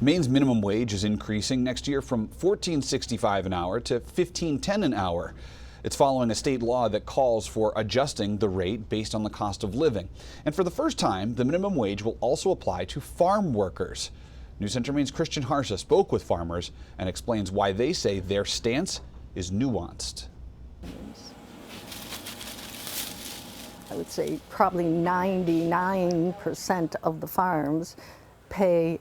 Maine's minimum wage is increasing next year from $14.65 an hour to $15.10 an hour. It's following a state law that calls for adjusting the rate based on the cost of living. And for the first time, the minimum wage will also apply to farm workers. News Center Maine's Christian Harsha spoke with farmers and explains why they say their stance is nuanced. I would say probably 99% of the farms pay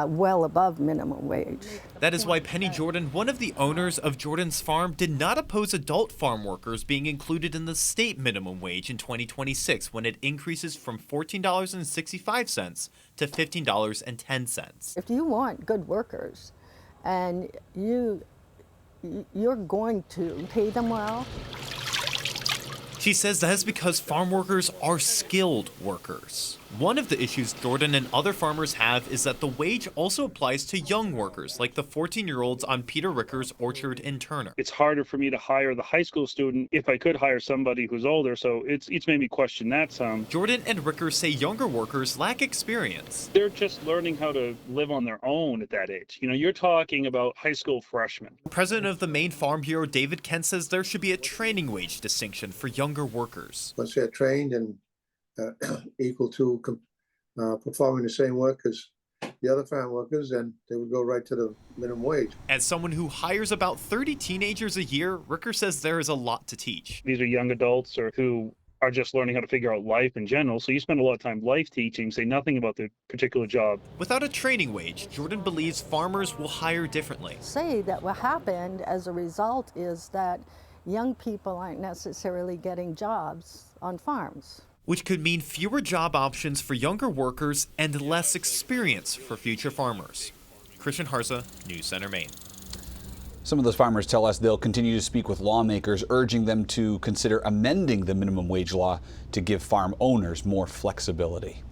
well above minimum wage. That is why Penny Jordan, one of the owners of Jordan's Farm, did not oppose adult farm workers being included in the state minimum wage in 2026 when it increases from $14.65 to $15.10. If you want good workers and you're going to pay them well. She says that is because farm workers are skilled workers. One of the issues Jordan and other farmers have is that the wage also applies to young workers, like the 14-year-olds on Peter Ricker's orchard in Turner. It's harder for me to hire the high school student if I could hire somebody who's older, so it's made me question that some. Jordan and Ricker say younger workers lack experience. They're just learning how to live on their own at that age. You know, you're talking about high school freshmen. President of the Maine Farm Bureau, David Kent, says there should be a training wage distinction for younger workers. Once they're trained and equal to performing the same work as the other farm workers, then they would go right to the minimum wage. As someone who hires about 30 teenagers a year, Ricker says there is a lot to teach. These are young adults who are just learning how to figure out life in general, so you spend a lot of time life teaching, say nothing about their particular job. Without a training wage, Jordan believes farmers will hire differently. Say that what happened as a result is that young people aren't necessarily getting jobs on farms, which could mean fewer job options for younger workers and less experience for future farmers. Christian Harsha, News Center, Maine. Some of those farmers tell us they'll continue to speak with lawmakers, urging them to consider amending the minimum wage law to give farm owners more flexibility.